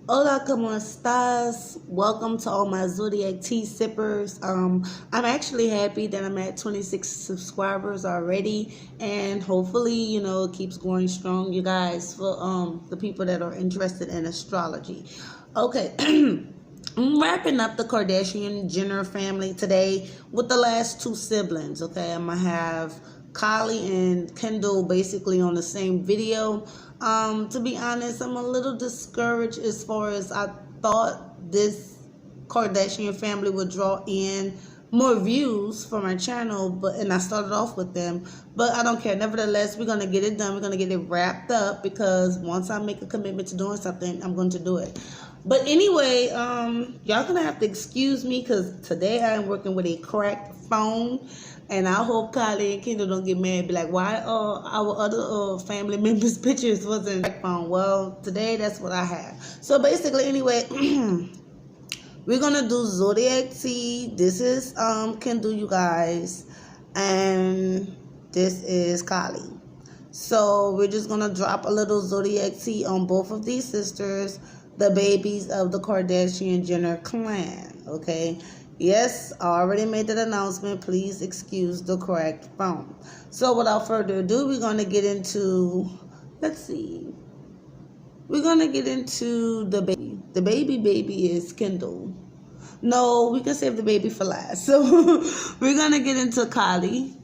Hola, ¿cómo estás? Welcome to all my Zodiac Tea sippers. I'm actually happy that I'm at 26 subscribers already, and hopefully, it keeps going strong, you guys, for the people that are interested in astrology. Okay. I'm wrapping up the Kardashian Jenner family today with the last two siblings. Okay, I'm gonna have Kylie and Kendall basically on the same video. To be honest, I'm a little discouraged as far as I thought this Kardashian family would draw in more views for my channel, and I started off with them, but I don't care. Nevertheless, we're gonna get it done. We're gonna get it wrapped up because once I make a commitment to doing something, I'm going to do it. But anyway, y'all gonna have to excuse me because today I am working with a cracked phone, and I hope Kylie and Kendall don't get mad and be like, why our other family members' pictures wasn't cracked phone? Well, today that's what I have. So basically, anyway, we're gonna do ZodiacTea. This is Kendall, you guys, and this is Kylie. So we're just gonna drop a little ZodiacTea on both of these sisters, the babies of the Kardashian Jenner clan. Okay. Yes, I already made that announcement. Please excuse the correct phone. So without further ado, we're gonna get into. Let's see. We're gonna get into the baby. The baby is Kendall. No, we can save the baby for last. So we're gonna get into Kylie.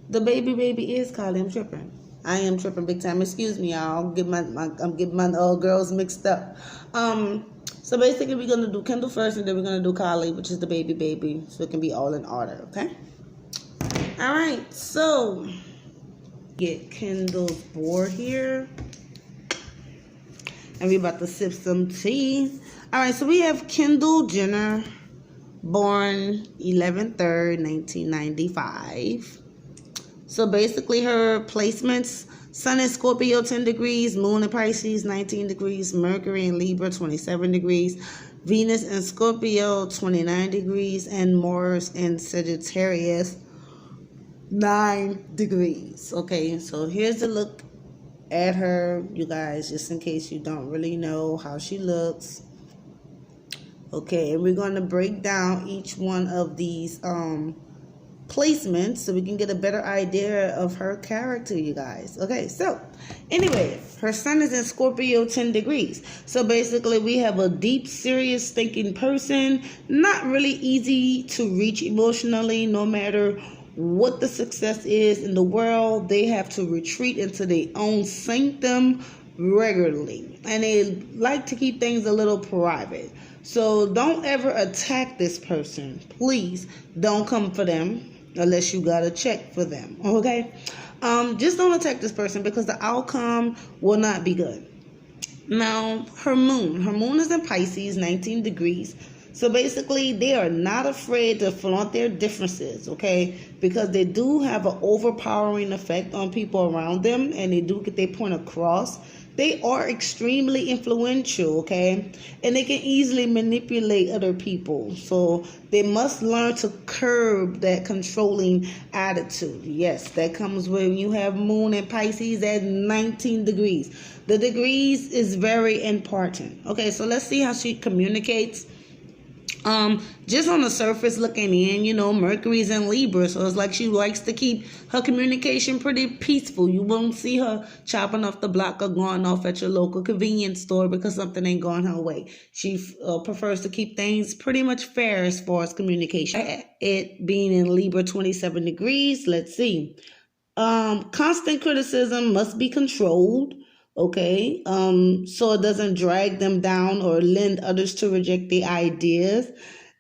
The baby is Kylie. I'm tripping. I am tripping big time. Excuse me, y'all. I'm getting my girls mixed up. So basically, we're gonna do Kendall first, and then we're gonna do Kylie, which is the baby, so it can be all in order. Okay. All right. So get Kendall's board here, and we're about to sip some tea. All right. So we have Kendall Jenner, born 11/3, 1995. So basically her placements: Sun in Scorpio 10 degrees, Moon in Pisces 19 degrees, Mercury in Libra 27 degrees, Venus in Scorpio 29 degrees, and Mars in Sagittarius 9 degrees. Okay, so here's a look at her, you guys, just in case you don't really know how she looks. Okay, and we're going to break down each one of these placements so we can get a better idea of her character, you guys. Okay, so anyway, her sun is in Scorpio 10 degrees. So basically we have a deep, serious thinking person, not really easy to reach emotionally. No matter what the success is in the world, they have to retreat into their own sanctum regularly, and they like to keep things a little private. So don't ever attack this person. Please don't come for them unless you got a check for them. Okay, just don't attack this person because the outcome will not be good. Now, her moon is in Pisces 19 degrees. So basically, they are not afraid to flaunt their differences, okay? Because they do have an overpowering effect on people around them, and they do get their point across. They are extremely influential, okay? And they can easily manipulate other people. So they must learn to curb that controlling attitude. Yes, that comes when you have Moon and Pisces at 19 degrees. The degrees is very important. Okay, so let's see how she communicates. Just on the surface looking in, Mercury's in Libra, so it's like she likes to keep her communication pretty peaceful. You won't see her chopping off the block or going off at your local convenience store because something ain't going her way. She prefers to keep things pretty much fair as far as communication. It being in Libra 27 degrees, let's see. Constant criticism must be controlled. Okay, so it doesn't drag them down or lend others to reject the ideas.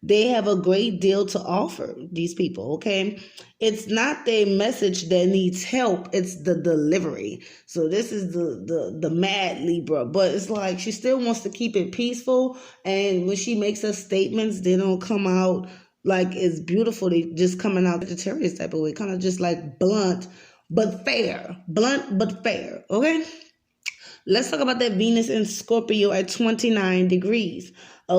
They have a great deal to offer, these people, okay? It's not their message that needs help, it's the delivery. So this is the mad Libra, but it's like she still wants to keep it peaceful, and when she makes her statements, they don't come out like it's beautiful. They just coming out Sagittarius type of way, kind of just like blunt but fair. Blunt but fair, okay? Let's talk about that Venus in Scorpio at 29 degrees.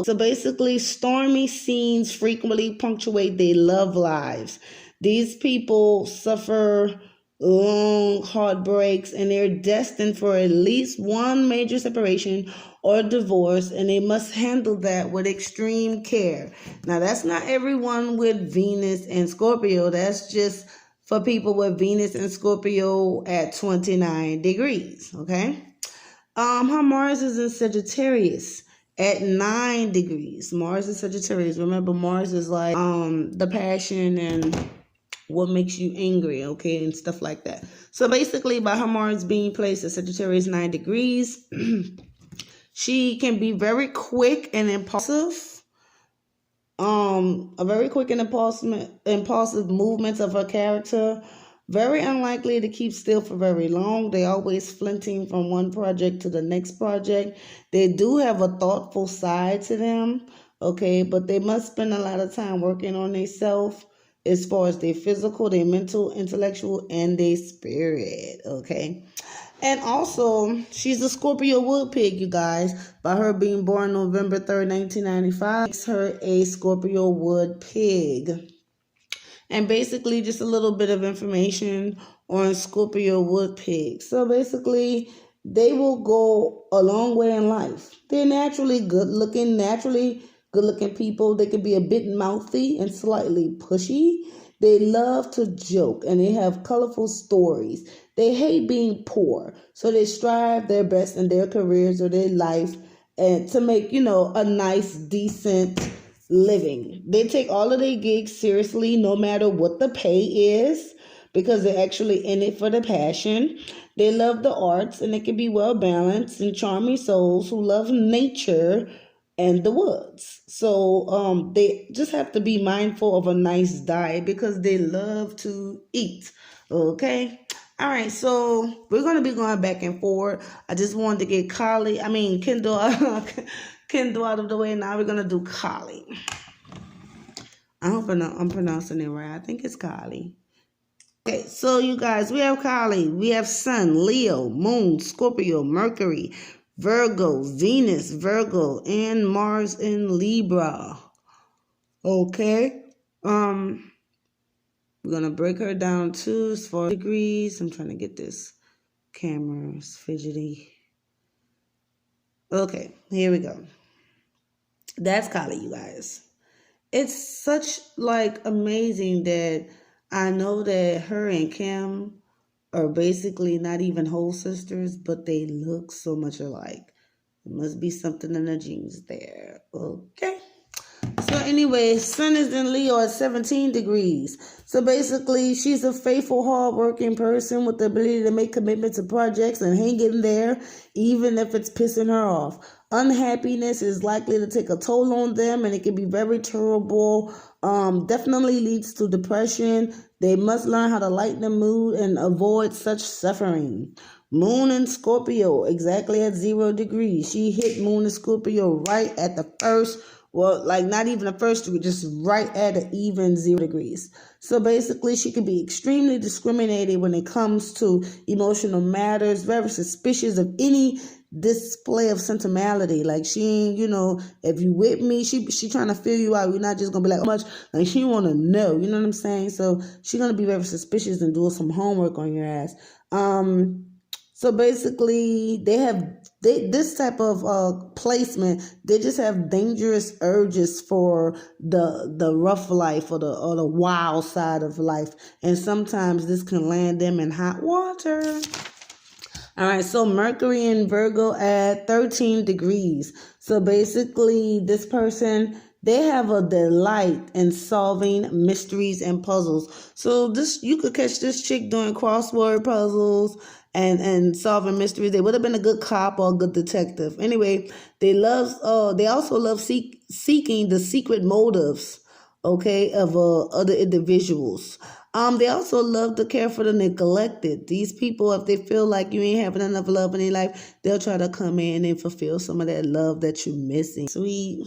So basically, stormy scenes frequently punctuate their love lives. These people suffer long heartbreaks, and they're destined for at least one major separation or divorce, and they must handle that with extreme care. Now, that's not everyone with Venus and Scorpio. That's just for people with Venus and Scorpio at 29 degrees, okay? Her Mars is in Sagittarius at 9 degrees. Mars is Sagittarius. Remember, Mars is like the passion and what makes you angry, okay, and stuff like that. So basically, by her Mars being placed at Sagittarius 9 degrees, she can be very quick and impulsive. A very quick and impulsive movements of her character. Very unlikely to keep still for very long. They always flinting from one project to the next project. They do have a thoughtful side to them, okay, but they must spend a lot of time working on themselves as far as their physical, their mental, intellectual, and their spirit, okay? And also, she's a Scorpio wood pig, you guys. By her being born November 3rd, 1995, makes her a Scorpio wood pig. And basically, just a little bit of information on Scorpio wood pigs. So basically, they will go a long way in life. They're naturally good-looking people. They can be a bit mouthy and slightly pushy. They love to joke, and they have colorful stories. They hate being poor, so they strive their best in their careers or their life and to make, a nice, decent living. They take all of their gigs seriously, no matter what the pay is, because they're actually in it for the passion. They love the arts, and they can be well balanced and charming souls who love nature and the woods. So they just have to be mindful of a nice diet because they love to eat. Okay. All right, so we're going to be going back and forth. I just wanted to get Kendall out of the way. Now we're going to do Kylie. I hope I'm pronouncing it right. I think it's Kylie. Okay, so you guys, we have Kylie. We have Sun, Leo, Moon, Scorpio, Mercury, Virgo, Venus, Virgo, and Mars in Libra. Okay. We're going to break her down to as far as degrees. I'm trying to get this camera fidgety. Okay, here we go. That's Kylie, you guys. It's such amazing that I know that her and Kim are basically not even whole sisters, but they look so much alike. There must be something in the genes there. Okay. So anyway, Sun is in Leo at 17 degrees. So basically, she's a faithful, hardworking person with the ability to make commitments to projects and hang in there, even if it's pissing her off. Unhappiness is likely to take a toll on them, and it can be very terrible. Definitely leads to depression. They must learn how to lighten the mood and avoid such suffering. Moon in Scorpio, exactly at 0 degrees. She hit Moon in Scorpio right at the first. Well, not even the first degree, just right at an even 0 degrees. So basically, she can be extremely discriminated when it comes to emotional matters, very suspicious of any display of sentimentality. She, if you with me, she trying to feel you out. You're not just going to be like, how much? She want to know, you know what I'm saying? So she's going to be very suspicious and doing some homework on your ass. So basically, this type of placement, they just have dangerous urges for the rough life or the wild side of life, and sometimes this can land them in hot water. All right, so Mercury in Virgo at 13 degrees. So basically, this person, they have a delight in solving mysteries and puzzles. So you could catch this chick doing crossword puzzles and solving mysteries. They would have been a good cop or a good detective. Anyway, they also love seeking the secret motives, okay, of other individuals. They also love to care for the neglected. These people, if they feel like you ain't having enough love in their life, they'll try to come in and fulfill some of that love that you're missing. Sweet.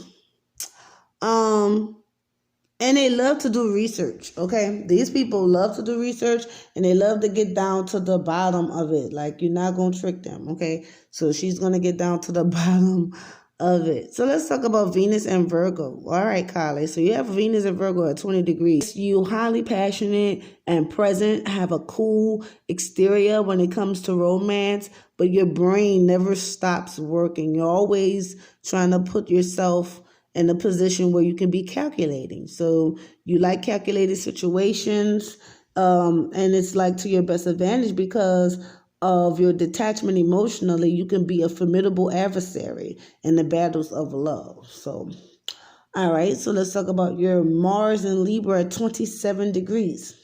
And they love to do research, okay? These people love to do research, and they love to get down to the bottom of it. You're not going to trick them, okay? So she's going to get down to the bottom of it. So let's talk about Venus and Virgo. All right, Kylie. So you have Venus and Virgo at 20 degrees. You highly passionate and present, have a cool exterior when it comes to romance, but your brain never stops working. You're always trying to put yourself in a position where you can be calculating. So you like calculated situations, and it's like to your best advantage because of your detachment emotionally. You can be a formidable adversary in the battles of love. So, all right, so let's talk about your Mars and Libra at 27 degrees.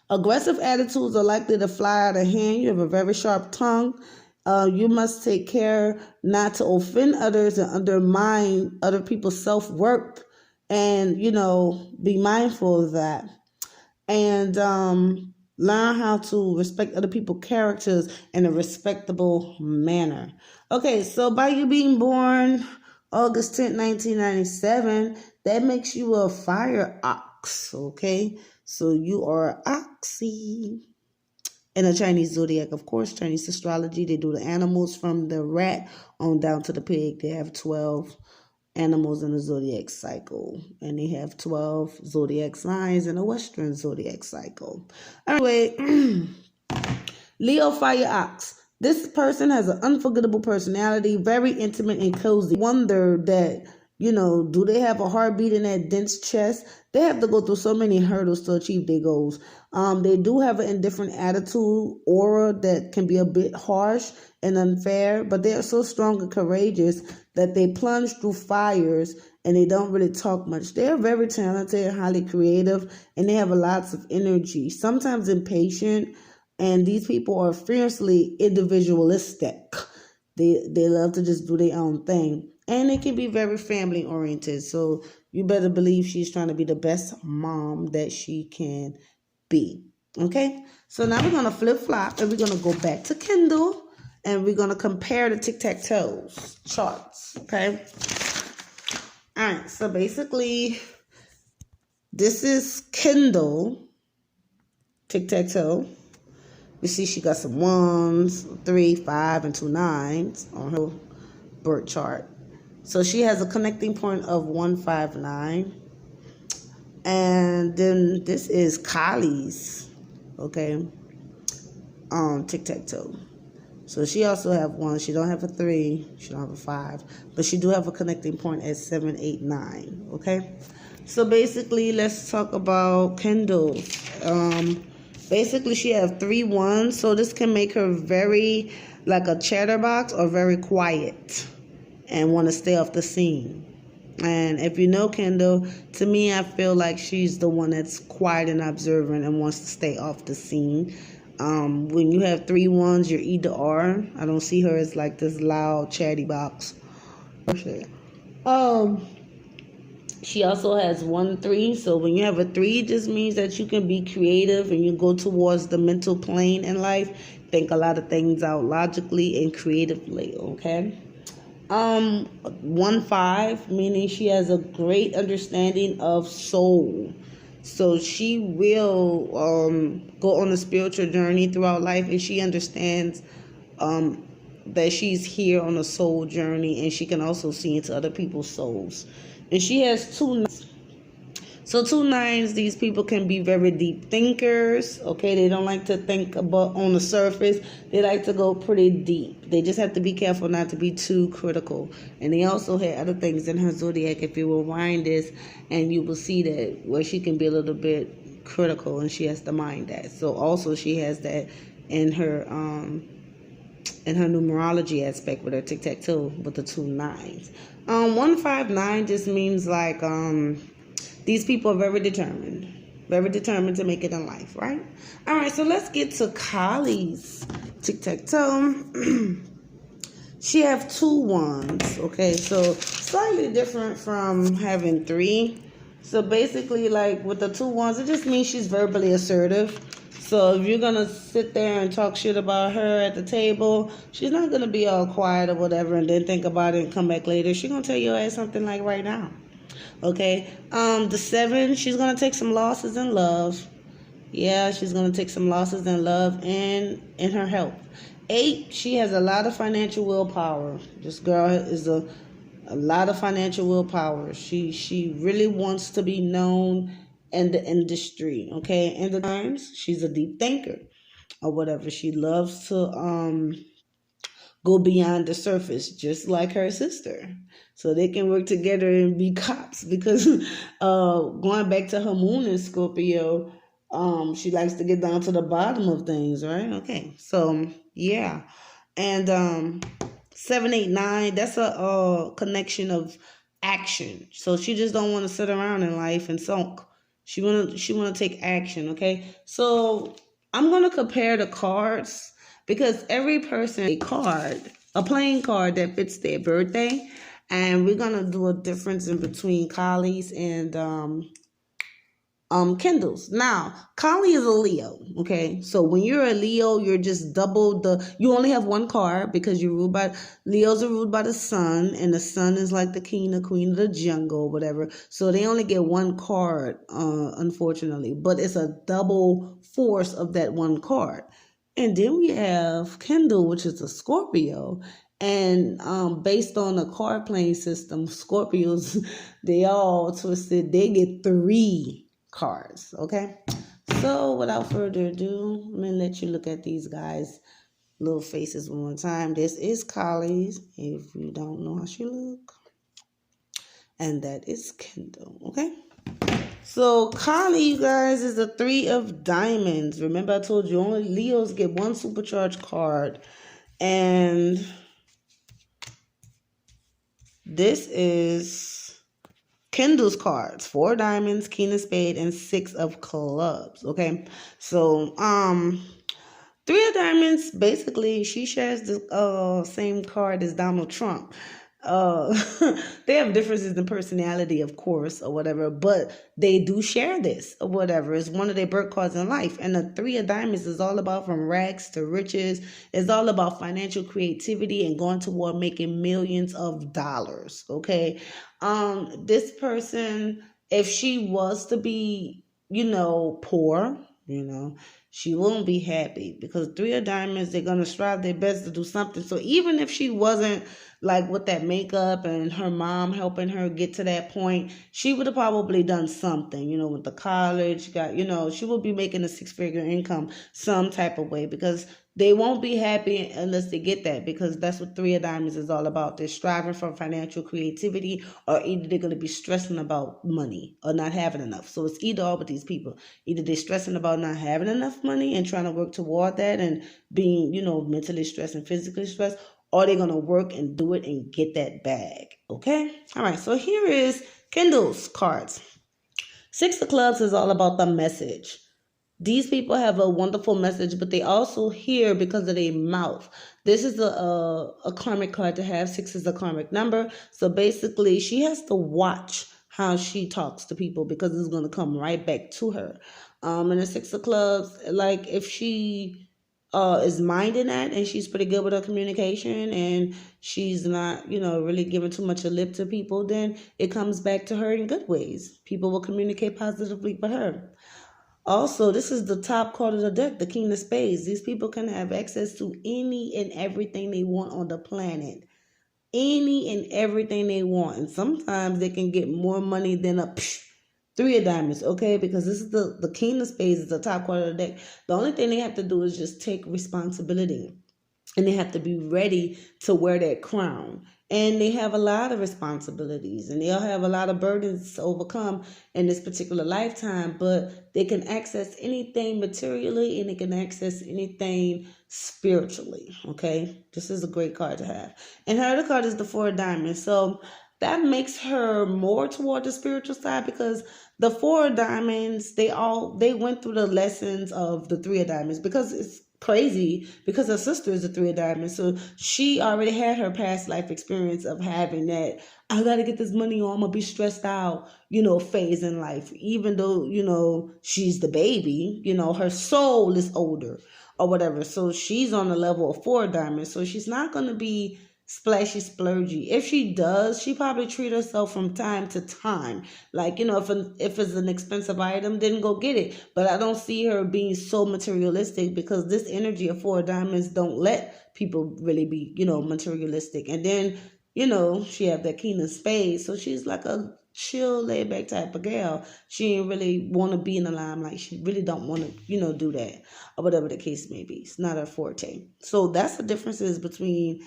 Aggressive attitudes are likely to fly out of hand. You have a very sharp tongue. You must take care not to offend others and undermine other people's self-worth, and, be mindful of that. And learn how to respect other people's characters in a respectable manner. Okay, so by you being born August 10th, 1997, that makes you a fire ox, okay? So you are oxy. In a Chinese zodiac, of course, Chinese astrology, they do the animals from the rat on down to the pig. They have 12 animals in the zodiac cycle, and they have 12 zodiac signs in a Western zodiac cycle. Anyway, Leo fire ox. This person has an unforgettable personality, very intimate and cozy. Wonder that, do they have a heartbeat in that dense chest? They have to go through so many hurdles to achieve their goals. They do have an indifferent attitude, aura that can be a bit harsh and unfair, but they are so strong and courageous that they plunge through fires and they don't really talk much. They are very talented, highly creative, and they have lots of energy, sometimes impatient, and these people are fiercely individualistic. They love to just do their own thing. And they can be very family oriented. So you better believe she's trying to be the best mom that she can be. Okay? So now we're going to flip-flop and we're going to go back to Kendall and we're going to compare the tic-tac-toes charts. Okay? All right. So basically, this is Kendall tic-tac-toe. You see she got some 1s, 3, 5, and 2 9s on her birth chart. So she has a connecting point of 159. And then this is Kylie's, okay, tic-tac-toe. So she also have 1. She don't have a 3. She don't have a 5. But she do have a connecting point at 7, 8, 9, okay? So basically, let's talk about Kendall. Basically, she have 3 1s. So this can make her very, like a chatterbox or very quiet and want to stay off the scene. And if you know Kendall, to me, I feel like she's the one that's quiet and observant and wants to stay off the scene. When you have 3 1s, you're either or. I don't see her as like this loud chatty box. She also has 1 3. So when you have a 3, it just means that you can be creative and you go towards the mental plane in life. Think a lot of things out logically and creatively, okay? 1 5, meaning she has a great understanding of soul. So she will go on a spiritual journey throughout life, and she understands that she's here on a soul journey, and she can also see into other people's souls. And she has 2 9s. So 2 9s, these people can be very deep thinkers, okay? They don't like to think about on the surface. They like to go pretty deep. They just have to be careful not to be too critical. And they also had other things in her zodiac. If you rewind this, and you will see that where she can be a little bit critical, and she has to mind that. So also she has that in her numerology aspect with her tic-tac-toe with the 2 9s. 159 just means like these people are very determined to make it in life, right? All right, so let's get to Kylie's tic-tac-toe. She have 2 1s, okay? So slightly different from having 3. So basically, like with the 2 1s, it just means she's verbally assertive. So if you're going to sit there and talk shit about her at the table, she's not going to be all quiet or whatever and then think about it and come back later. She's going to tell your ass something like right now. Okay, the 7, she's going to take some losses in love. Yeah, she's going to take some losses in love and in her health. 8, she has a lot of financial willpower. This girl is a A lot of financial willpower. She really wants to be known in the industry. Okay, and the times she's a deep thinker or whatever. She loves to go beyond the surface, just like her sister. So they can work together and be cops because going back to her moon in Scorpio, she likes to get down to the bottom of things, right? Okay, so yeah. And 789, that's a connection of action. So she just don't want to sit around in life and sulk. She wanna take action, okay? So I'm gonna compare the cards because every person a card, a playing card that fits their birthday, and we're gonna do a difference in between Kylie's and Kendall's. Now, Kylie is a Leo, okay? So when you're a Leo, you're just you only have one card because you're ruled by, Leos are ruled by the sun, and the sun is like the king or queen of the jungle, whatever. So they only get one card, unfortunately, but it's a double force of that one card. And then we have Kendall, which is a Scorpio. And based on the card playing system, Scorpios, they all twisted, they get 3 cards, okay? So without further ado, I'm gonna let you look at these guys' little faces one more time. This is Kylie's, if you don't know how she look, and that is Kendall, okay? So Kylie, you guys, is the 3 of diamonds. Remember I told you only Leos get one supercharged card, and this is Kendall's cards: 4 diamonds, king of spade, and 6 of clubs. Okay, so 3 of diamonds, basically she shares the same card as Donald Trump. They have differences in personality, of course, or whatever, but they do share this or whatever. It's one of their birth cards in life. And the 3 of diamonds is all about from rags to riches. It's all about financial creativity and going toward making millions of dollars. Okay. This person, if she was to be, poor, she won't be happy because 3 of diamonds, they're going to strive their best to do something. So even if she wasn't like with that makeup and her mom helping her get to that point, she would have probably done something, with the college, she will be making a 6-figure income some type of way because they won't be happy unless they get that, because that's what 3 of diamonds is all about. They're striving for financial creativity, or either they're going to be stressing about money or not having enough. So it's either or with these people. Either they're stressing about not having enough money and trying to work toward that and being, mentally stressed and physically stressed, or they're going to work and do it and get that bag. Okay? All right. So here is Kendall's cards. 6 of clubs is all about the message. These people have a wonderful message, but they also hear because of their mouth. This is a karmic card to have. 6 is a karmic number. So basically, she has to watch how she talks to people because it's going to come right back to her. And the 6 of clubs, like if she is minding that and she's pretty good with her communication and she's not, really giving too much a lip to people, then it comes back to her in good ways. People will communicate positively with her. Also, this is the top card of the deck, the king of spades. These people can have access to any and everything they want on the planet. Any and everything they want. And sometimes they can get more money than a 3 of diamonds, okay? Because this is the king of spades is the top card of the deck. The only thing they have to do is just take responsibility. And they have to be ready to wear that crown. And they have a lot of responsibilities and they'll have a lot of burdens to overcome in this particular lifetime, but they can access anything materially and they can access anything spiritually, okay? This is a great card to have. And her other card is the 4 of diamonds. So that makes her more toward the spiritual side because the 4 of diamonds, they went through the lessons of the 3 of diamonds because it's crazy because her sister is a 3 of diamonds. So she already had her past life experience of having that, I got to get this money or I'm going to be stressed out, phase in life. Even though, she's the baby, her soul is older or whatever. So she's on the level of 4 diamonds. So she's not going to be splashy splurgy. If she does, she probably treat herself from time to time. Like, if it's an expensive item, then go get it. But I don't see her being so materialistic because this energy of 4 diamonds don't let people really be, materialistic. And then you know, she have that King of Spades. So she's like a chill, laid back type of gal. She ain't really want to be in the limelight. She really don't want to, you know, do that or whatever the case may be. It's not her forte. So that's the differences between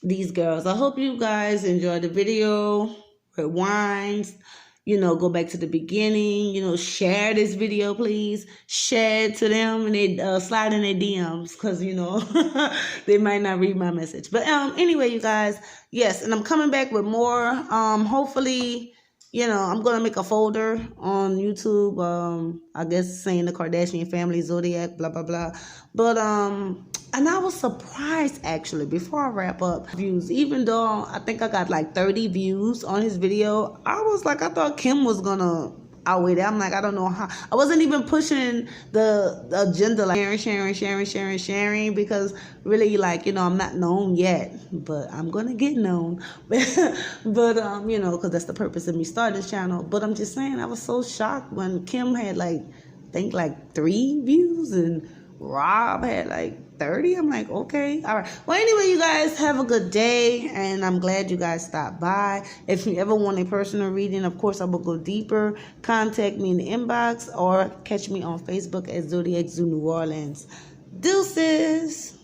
these girls. I hope you guys enjoyed the video. Rewind, you know, go back to the beginning, you know, share this video, please. Share it to them, and they slide in their DMs, because, you know, they might not read my message. But anyway, you guys, yes, and I'm coming back with more. Hopefully, you know, I'm going to make a folder on YouTube, I guess saying the Kardashian family, Zodiac, blah, blah, blah. But, and I was surprised, actually, before I wrap up, views. Even though I think I got like 30 views on his video, I was like, I thought Kim was going to outweigh that. I'm like, I don't know how. I wasn't even pushing the agenda, like sharing, because really, like, you know, I'm not known yet, but I'm going to get known. But, you know, because that's the purpose of me starting this channel. But I'm just saying, I was so shocked when Kim had like, I think like 3 views and Rob had like 30. I'm like, okay, all right. Well, anyway, you guys have a good day, and I'm glad you guys stopped by. If you ever want a personal reading, of course, I will go deeper. Contact me in the inbox or catch me on Facebook at Zodiac Zoo New Orleans. Deuces.